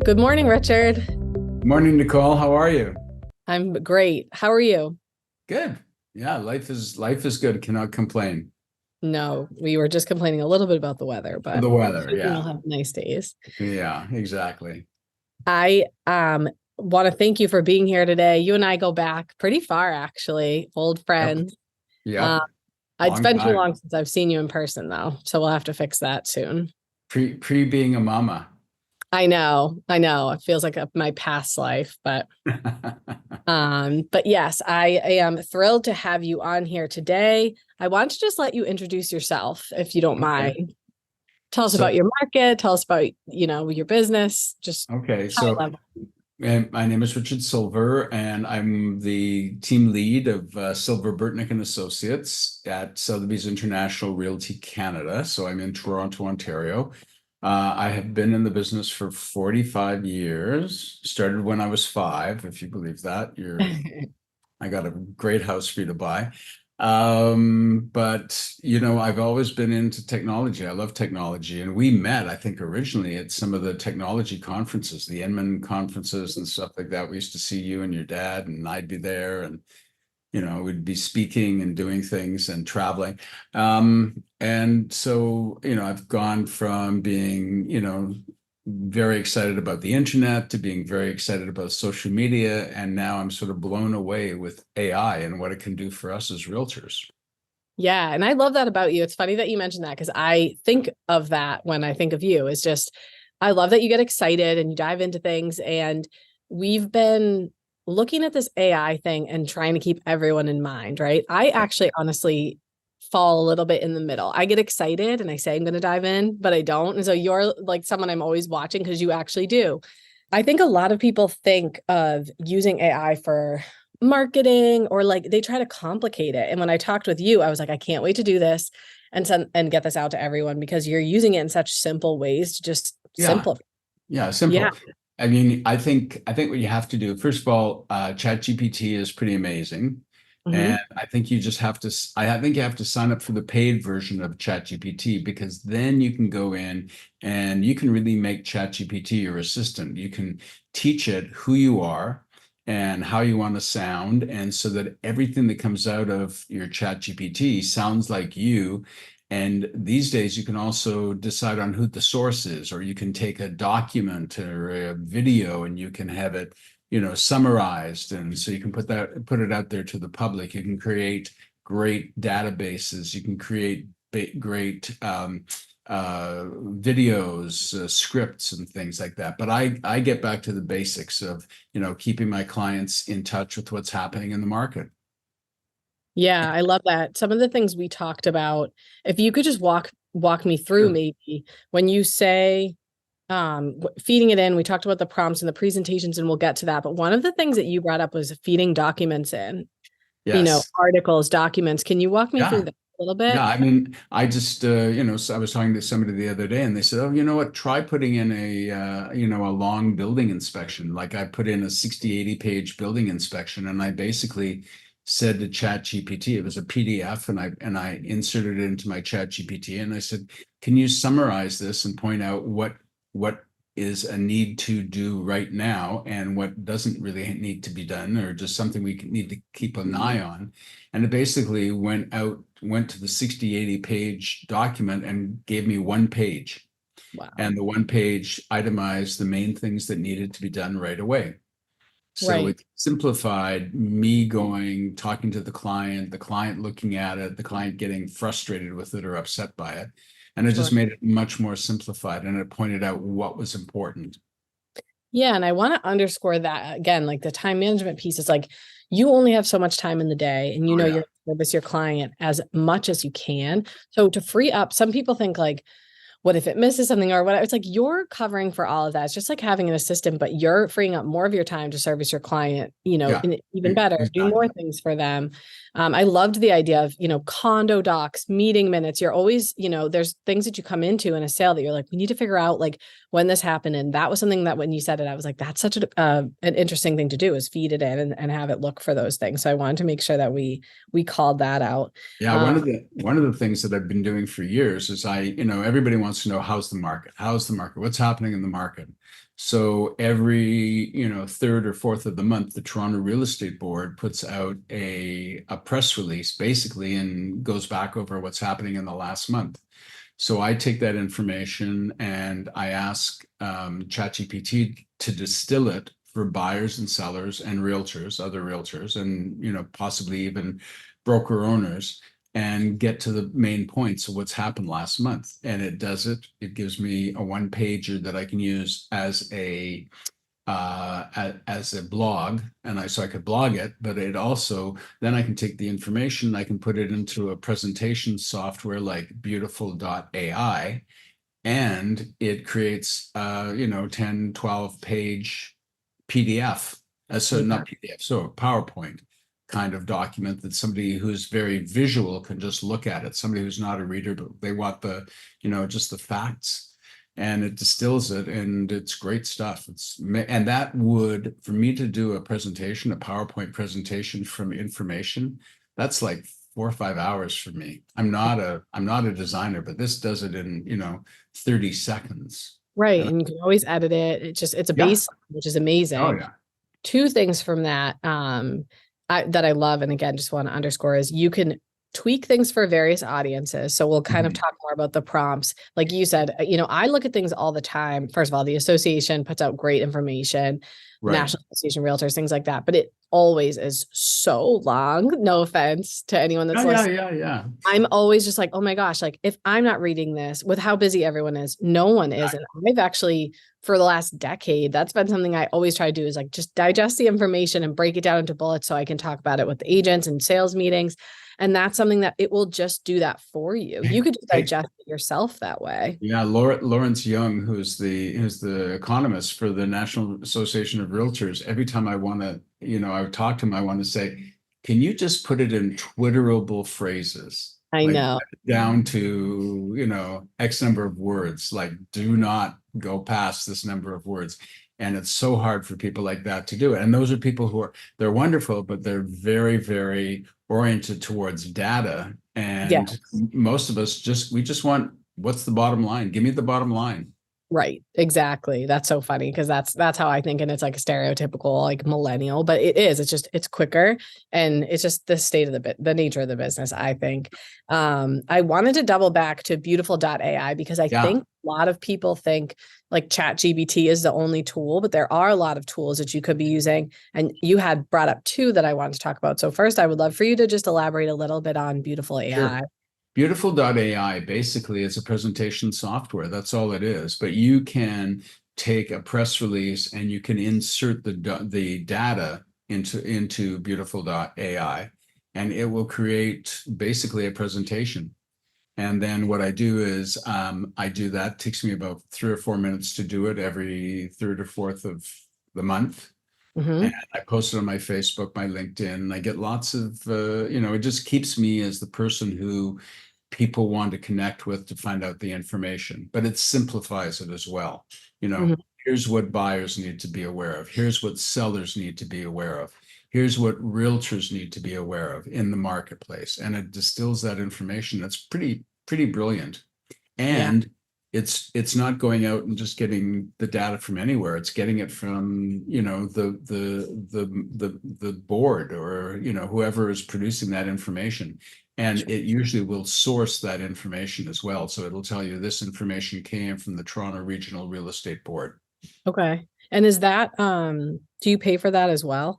Good morning, Richard. Morning, Nicole. How are you? I'm great. How are you? Good. Yeah, life is good. Cannot complain. No, we were just complaining a little bit about the weather, but The weather, we'll yeah. have nice days. Yeah, exactly. I want to thank you for being here today. You and I go back pretty far, actually, old Yep. friends. Yep. Uh, it's Long been too time. long since I've seen you in person, though, so we'll have to fix that soon. Pre being a mama. I know. It feels like my past life, but yes, I am thrilled to have you on here today. I want to just let you introduce yourself, if you don't Okay. mind. Tell us So about your market. Tell us about, your business, just okay, high so level. my name is Richard Silver, and I'm the team lead of Silver Burtnick and Associates at Sotheby's International Realty Canada. So I'm in Toronto, Ontario. I have been in the business for 45 years. Started when I was five, if you believe that. I got a great house for you to buy. But I've always been into technology. I love technology. And we met, I think, originally at some of the technology conferences, the Inman conferences and stuff like that. We used to see you and your dad, and I'd be there, and we'd be speaking and doing things and traveling. And so, I've gone from being, very excited about the internet to being very excited about social media. And now I'm sort of blown away with AI and what it can do for us as realtors. Yeah, and I love that about you. It's funny that you mentioned that because I think of that when I think of you. Is just I love that you get excited and you dive into things. And we've been looking at this AI thing and trying to keep everyone in mind, right? I actually honestly fall a little bit in the middle. I get excited and I say I'm going to dive in, but I don't. And so you're like someone I'm always watching because you actually do. I think a lot of people think of using AI for marketing or like they try to complicate it. And when I talked with you, I was like, I can't wait to do this and get this out to everyone because you're using it in such simple ways to just Yeah. simplify. Yeah, Yeah. simple. I mean, I think what you have to do, first of all, ChatGPT is pretty amazing. And Hmm. I think you just have to, I think you have to sign up for the paid version of ChatGPT because then you can go in and you can really make ChatGPT your assistant. You can teach it who you are and how you want to sound. And so that everything that comes out of your ChatGPT sounds like you. And these days, you can also decide on who the source is, or you can take a document or a video and you can have it, summarized. And so you can put it out there to the public. You can create great databases. You can create great videos, scripts, and things like that. But I get back to the basics of, keeping my clients in touch with what's happening in the market. Yeah, I love that. Some of the things we talked about, if you could just walk me through Sure. maybe when you say feeding it in, we talked about the prompts and the presentations and we'll get to that. But one of the things that you brought up was feeding documents in, Yes. articles, documents. Can you walk me through Yeah. that a little Yeah, bit? I mean, I just, so I was talking to somebody the other day and they said, oh, you know what, try putting in a long building inspection. Like I put in a 60, 80 page building inspection and I basically said to Chat GPT, it was a PDF and I inserted it into my Chat GPT and I said, can you summarize this and point out what is a need to do right now and what doesn't really need to be done or just something we need to keep an eye on? And it basically went to the 60, 80 page document and gave me one page. Wow. And the one page itemized the main things that needed to be done right away. So Right. it simplified me talking to the client looking at it, the client getting frustrated with it or upset by it. And it just Sure. made it much more simplified and it pointed out what was important. Yeah. And I want to underscore that again, like the time management piece is like you only have so much time in the day and Oh, you're yeah. service your client as much as you can. So to free up, some people think like, what if it misses something or what? It's like you're covering for all of that. It's just like having an assistant, but you're freeing up more of your time to service your client, Yeah, and even better, do more exactly. things for them. I loved the idea of, condo docs, meeting minutes. You're always, there's things that you come into in a sale that you're like, we need to figure out like when this happened. And that was something that when you said it, I was like, that's such an interesting thing to do is feed it in and have it look for those things. So I wanted to make sure that we called that out. Yeah, Um, one of the things that I've been doing for years is everybody wants to know how's the market? How's the market? What's happening in the market? So every, third or fourth of the month, the Toronto Real Estate Board puts out a press release basically and goes back over what's happening in the last month. So I take that information and I ask ChatGPT to distill it for buyers and sellers and realtors, other realtors, and possibly even broker owners, and get to the main points of what's happened last month. And it does it. It gives me a one pager that I can use as a blog, and so I could blog it, but it also, then I can take the information, I can put it into a presentation software like beautiful.ai, and it creates 10, 12 page PDF, so not PDF, so a PowerPoint kind of document that somebody who's very visual can just look at it. Somebody who's not a reader, but they want just the facts, and it distills it, and it's great stuff. And that would, for me to do a presentation, a PowerPoint presentation from information, that's like 4 or 5 hours for me. I'm not a designer, but this does it in 30 seconds. Right. And And you can always edit it. It's a yeah. base, which is Oh amazing. yeah. Two things from that that I love, and again, just want to underscore, is you can tweak things for various audiences. So we'll kind of Mhm. talk more about the prompts. Like you said, I look at things all the time. First of all, the association puts out great information, Right. National Association of Realtors, things like that. But it always is so long. No offense to anyone Yeah, that's yeah, listening. yeah, yeah. I'm always just like, oh my gosh, like if I'm not reading this with how busy everyone is, no one is. And I've actually, for the last decade, that's been something I always try to do, is like just digest the information and break it down into bullets so I can talk about it with agents and sales meetings. And that's something that it will just do that for you. You could just Hey, digest it yourself that way. yeah, Lawrence Young, who's the economist for the National Association of Realtors. Every time I want to, I talk to him, I want to say, can you just put it in twitterable phrases, I like know. down to, X number of words, like do not go past this number of words. And it's so hard for people like that to do it. And those are people they're wonderful, but they're very, very oriented towards data. Yeah. And most of us we just want, what's the bottom line? Give me the bottom line. Right. Exactly. That's so funny because that's how I think. And it's like a stereotypical like millennial, but it's quicker, and it's just the state of the nature of the business, I think. I wanted to double back to beautiful.ai because I Yeah, think a lot of people think like ChatGPT is the only tool, but there are a lot of tools that you could be using. And you had brought up two that I wanted to talk about. So first, I would love for you to just elaborate a little bit on beautiful AI. sure. Beautiful.ai basically is a presentation software. That's all it is. But you can take a press release and you can insert the data into beautiful.ai, and it will create basically a presentation. And then what I do is I do that. It takes me about 3 or 4 minutes to do it every third or fourth of the month. And Mm-hmm. I post it on my Facebook, my LinkedIn. And I get lots of, it just keeps me as the person who people want to connect with to find out the information, but it simplifies it as well. Mm-hmm. Here's what buyers need to be aware of. Here's what sellers need to be aware of. Here's what realtors need to be aware of in the marketplace. And it distills that information. That's pretty brilliant. Yeah. And it's not going out and just getting the data from anywhere. It's getting it from, the board, or, whoever is producing that information. And it usually will source that information as well. So it'll tell you this information came from the Toronto Regional Real Estate Board. Okay. And is that do you pay for that as well?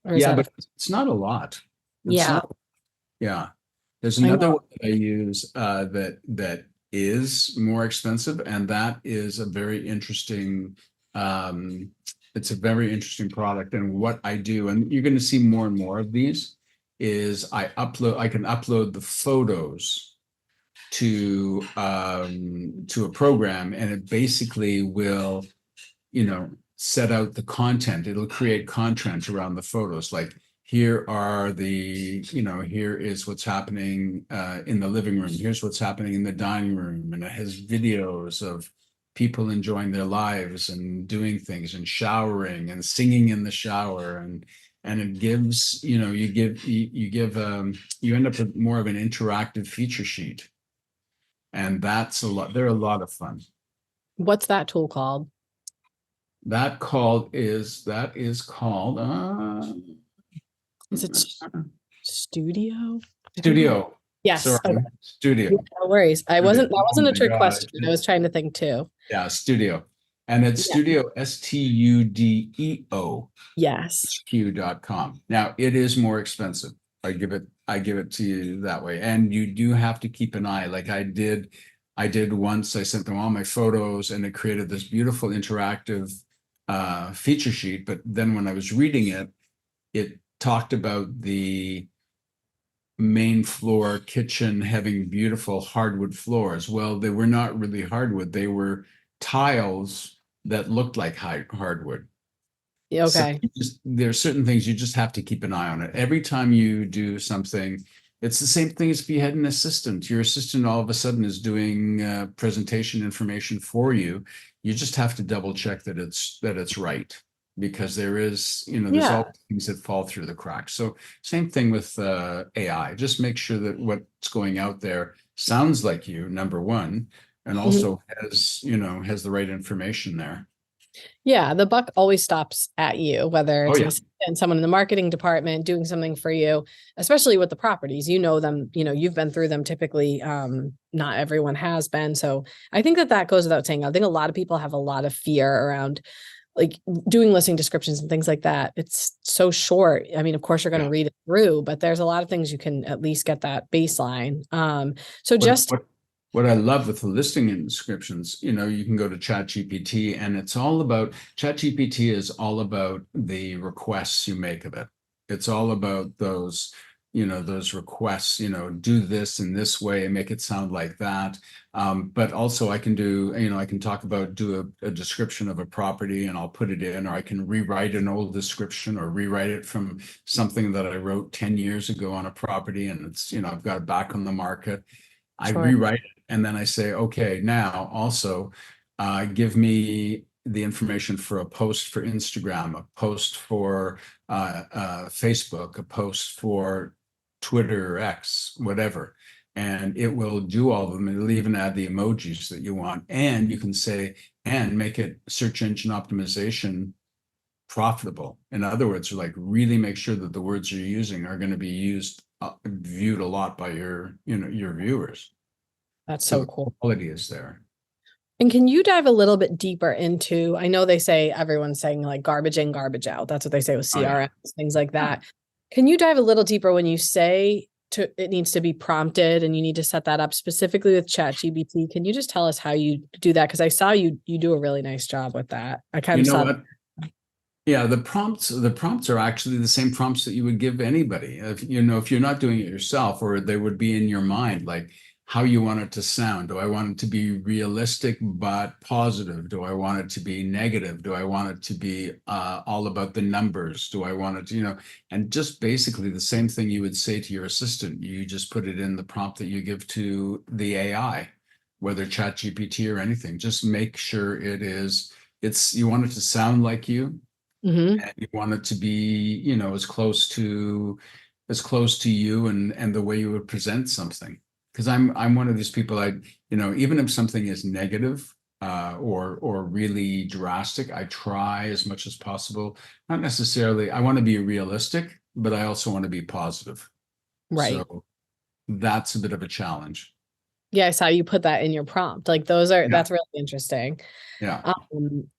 Or is Yeah, that but it's not a lot. It's yeah, not, yeah. There's I another know. one that I use that is more expensive, and that is a very interesting. Um, it's a very interesting product, and what I do, and you're going to see more and more of these, is I can upload the photos to a program, and it basically will set out the content. It'll create content around the photos, like here are here is what's happening in the living room, here's what's happening in the dining room, and it has videos of people enjoying their lives and doing things and showering and singing in the shower, and it gives you end up with more of an interactive feature sheet, and that's a lot. They're a lot of fun. What's that tool called? that is called Is it studio? I don't know. Studio. Yes. Sorry, Okay. Studio. Yeah, no worries. Studio. That Oh wasn't a my trick God. question. I was trying to think too. Yeah, Studio. And it's Yeah. Studio Studeo Yes. HQ.com. Now it is more expensive. I give it to you that way. And you do have to keep an eye. Like I did once, I sent them all my photos and it created this beautiful interactive feature sheet. But then when I was reading it, it talked about the main floor kitchen having beautiful hardwood floors. Well, they were not really hardwood. They were tiles that looked like hardwood. Yeah, So okay. there are certain things you just have to keep an eye on it. Every time you do something, it's the same thing as if you had an assistant. Your assistant all of a sudden is doing presentation information for you. You just have to double check that it's right because there is, there's Yeah. all things that fall through the cracks. So same thing with AI. Just make sure that what's going out there sounds like you, number one, and Mhm. also has the right information there. Yeah, the buck always stops at you, whether Oh it's an yeah. assistant, someone in the marketing department doing something for you, especially with the properties. You know them, you've been through them typically. Not everyone has been. So I think that goes without saying. I think a lot of people have a lot of fear around like doing listing descriptions and things like that. It's so short. I mean, of course you're going to Yeah. read it through, but there's a lot of things you can at least get that baseline. So What just what what I love with the listing inscriptions, you can go to ChatGPT and it's all about ChatGPT is all about the requests you make of it. It's all about those requests, do this in this way and make it sound like that. But also I can I can talk about do a description of a property and I'll put it in, or I can rewrite an old description or rewrite it from something that I wrote 10 years ago on a property and it's, I've got it back on the market. I sure. rewrite it and then I say, okay, now also give me the information for a post for Instagram, a post for Facebook, a post for Twitter or X, whatever. And it will do all of them. It'll even add the emojis that you want. And you can say, and make it search engine optimization profitable. In other words, like really make sure that the words you're using are going to be viewed a lot by your viewers. That's So so the cool. quality is there. And can you dive a little bit deeper into, I know they say everyone's saying like garbage in, garbage out. That's what they say with Oh yeah. CRMs, things like Yeah. that. Can you dive a little deeper when you say it needs to be prompted and you need to set that up specifically with ChatGPT? Can you just tell us how you do that? Because I saw you do a really nice job with that. I kind You of know saw. what? Yeah, the prompts are actually the same prompts that you would give anybody. If you're not doing it yourself, or they would be in your mind, like how you want it to sound. Do I want it to be realistic but positive? Do I want it to be negative? Do I want it to be all about the numbers? Do I want it to, and just basically the same thing you would say to your assistant. You just put it in the prompt that you give to the AI, whether ChatGPT or anything. Just make sure you want it to sound like you Mhm. and you want it to be, as close to you and the way you would present something. Because I'm one of these people, even if something is negative or really drastic, I try as much as possible. Not necessarily, I want to be realistic, but I also want to be positive. Right. So that's a bit of a challenge. Yeah, I saw you put that in your prompt. Like Yeah, that's really interesting. yeah.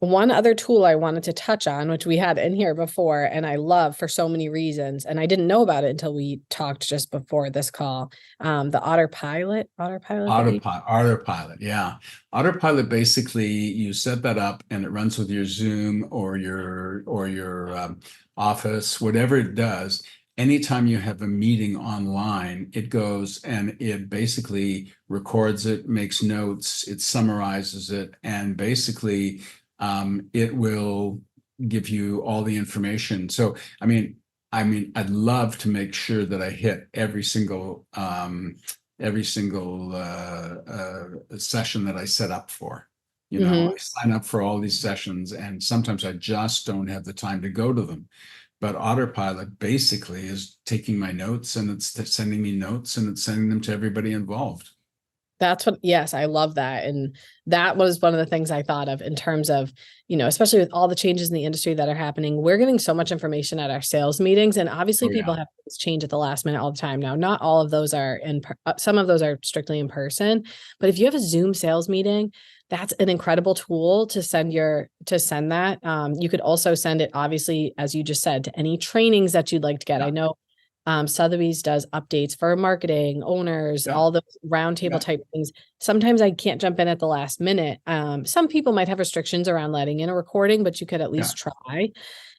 One other tool I wanted to touch on, which we had in here before, and I love for so many reasons, and I didn't know about it until we talked just before this call. The autopilot that you. Autopilot, yeah. Autopilot basically you set that up and it runs with your Zoom or your Office, whatever it does. Anytime you have a meeting online, it goes and it basically records it, makes notes, it summarizes it, and basically it will give you all the information. So, I'd love to make sure that I hit every single session that I set up for. Mhm. I sign up for all these sessions, and sometimes I just don't have the time to go to them. But Autopilot basically is taking my notes and it's sending me notes and it's sending them to everybody involved. That's what, yes, I love that. And that was one of the things I thought of in terms of, especially with all the changes in the industry that are happening, we're getting so much information at our sales meetings. And obviously Oh people yeah. have things change at the last minute all the time now. Not all of those are some of those are strictly in person, but if you have a Zoom sales meeting, that's an incredible tool to send that. You could also send it, obviously, as you just said, to any trainings that you'd like to get. Yeah. I know Sotheby's does updates for marketing, owners, Yeah. all the roundtable Yeah. type things. Sometimes I can't jump in at the last minute. Some people might have restrictions around letting in a recording, but you could at Yeah. least try.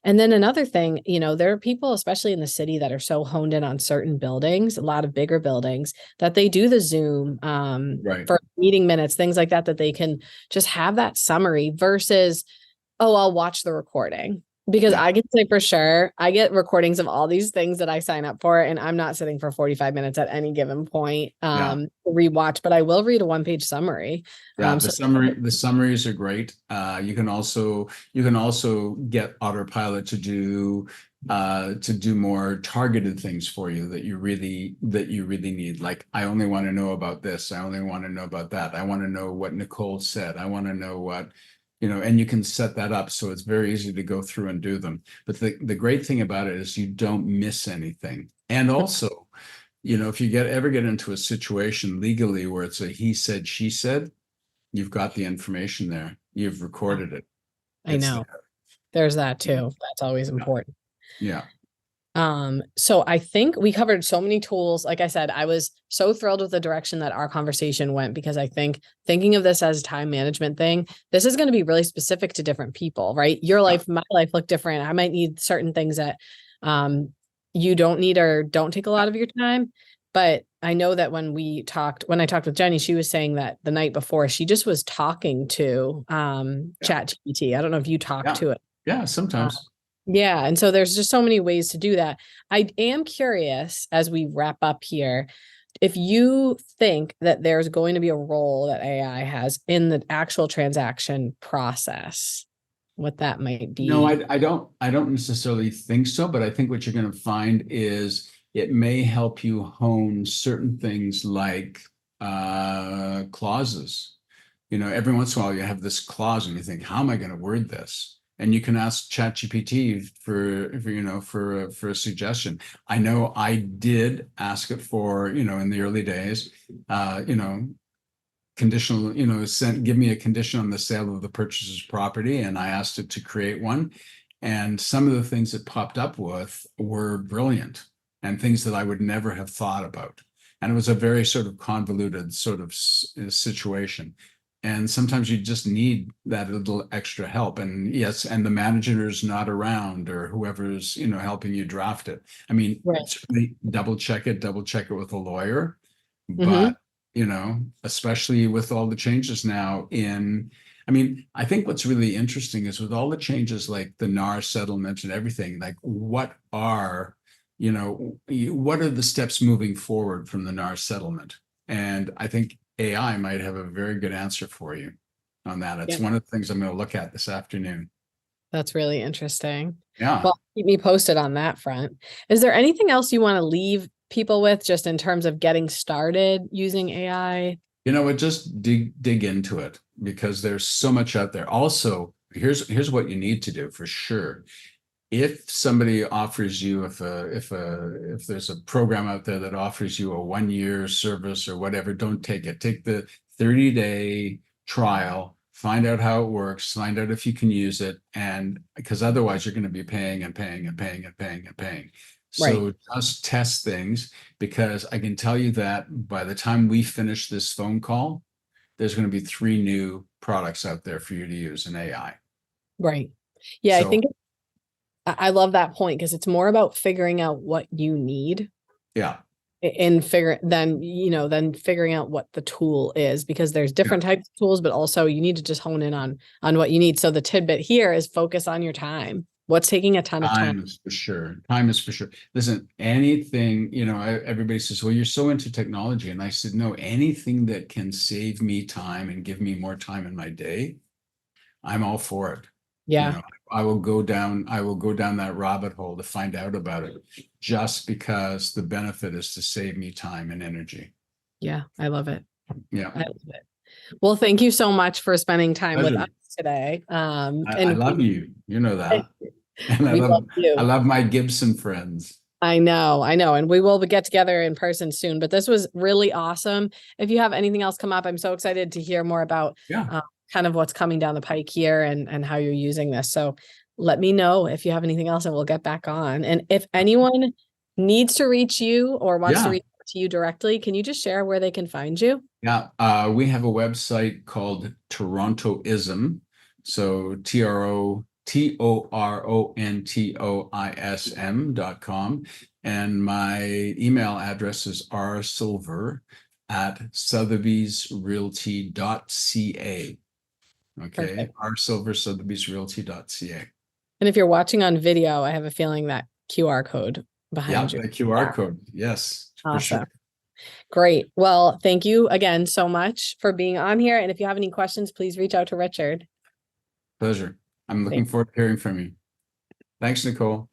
And then another thing, there are people, especially in the city, that are so honed in on certain buildings, a lot of bigger buildings, that they do the Zoom Right. for meeting minutes, things like that they can just have that summary versus, oh, I'll watch the recording. Because Yeah. I can say for sure, I get recordings of all these things that I sign up for, and I'm not sitting for 45 minutes at any given point Yeah. to rewatch, but I will read a one-page summary. Yeah, So the summaries are great. You can also get Autopilot to do more targeted things for you that you really need. Like, I only want to know about this. I only want to know about that. I want to know what Nicole said. I want to know what, and you can set that up so it's very easy to go through and do them. But the great thing about it is you don't miss anything. And also, if you ever get into a situation legally where it's a he said, she said, you've got the information there. You've recorded it. I It's know there. there's that too. That's always Yeah. important. Yeah. So I think we covered so many tools. Like I said, I was so thrilled with the direction that our conversation went, because I think thinking of this as a time management thing, this is going to be really specific to different people, right? Your Yeah. life, my life look different. I might need certain things that you don't need or don't take a lot of your time. But I know that when I talked with Jenny, she was saying that the night before she just was talking to Yeah. ChatGPT. I don't know if you talked Yeah. to it. Yeah. Uh, Sometimes. yeah. And so there's just so many ways to do that. I am curious, as we wrap up here, if you think that there's going to be a role that AI has in the actual transaction process, what that might No, be. I don't necessarily think so, but I think what you're going to find is it may help you hone certain things like clauses. Every once in a while you have this clause and you think, how am I going to word this? And you can ask ChatGPT for a suggestion. I know I did ask it for, in the early days, conditional, give me a condition on the sale of the purchaser's property, and I asked it to create one. And some of the things it popped up with were brilliant and things that I would never have thought about. And it was a very sort of convoluted sort of situation. And sometimes you just need that little extra help. And yes, and the manager is not around, or whoever's, helping you draft it. I mean, Right. certainly double check it with a lawyer. Mm-hmm. But, especially with all the changes now I mean, I think what's really interesting is with all the changes like the NAR settlement and everything, like what are the steps moving forward from the NAR settlement? And I think AI might have a very good answer for you on that. It's Yeah. one of the things I'm going to look at this afternoon. That's really interesting. Yeah. Well, keep me posted on that front. Is there anything else you want to leave people with, just in terms of getting started using AI? Just dig into it, because there's so much out there. Also, here's what you need to do for sure. If somebody offers you, if there's a program out there that offers you a 1 year service or whatever, don't take it. Take the 30-day trial, find out how it works, find out if you can use it, and because otherwise you're going to be paying and paying and paying and paying and paying. Right. So just test things, because I can tell you that by the time we finish this phone call, there's going to be 3 new products out there for you to use in AI. Right. Yeah, I So think I love that point, because it's more about figuring out what you need yeah, and then figuring out what the tool is, because there's yeah. different types of tools, but also you need to just hone in on what you need. So the tidbit here is focus on your time. What's taking a ton of time? Time is for sure. Time is for sure. Listen, anything, everybody says, well, you're so into technology. And I said, no, anything that can save me time and give me more time in my day, I'm all for it. Yeah. I will go down that rabbit hole to find out about it, just because the benefit is to save me time and energy. Yeah. I love it. Yeah. I love it. Well, thank you so much for spending time with us Pleasure. today. I And love you. You know that. And we love I you. love my Gibson friends. I know, I know. And we will get together in person soon, but this was really awesome. If you have anything else come up, I'm so excited to hear more about Yeah. kind of what's coming down the pike here and how you're using this. So let me know if you have anything else and we'll get back on. And if anyone needs to reach you or wants to Yeah. reach out to you directly, can you just share where they can find you? Yeah. We have a website called Torontoism. So TORONTOISM.com. And my email address is rsilver@sotheby'srealty.ca. Okay. Perfect. rsilver sotheby'srealty.ca. And if you're watching on video, I have a feeling that QR code Yeah, behind you. the QR Yeah. code. Yes, for Awesome. sure. Great. Well, thank you again so much for being on here. And if you have any questions, please reach out to Richard. Pleasure. I'm looking Thanks. forward to hearing from you. Thanks, Nicole.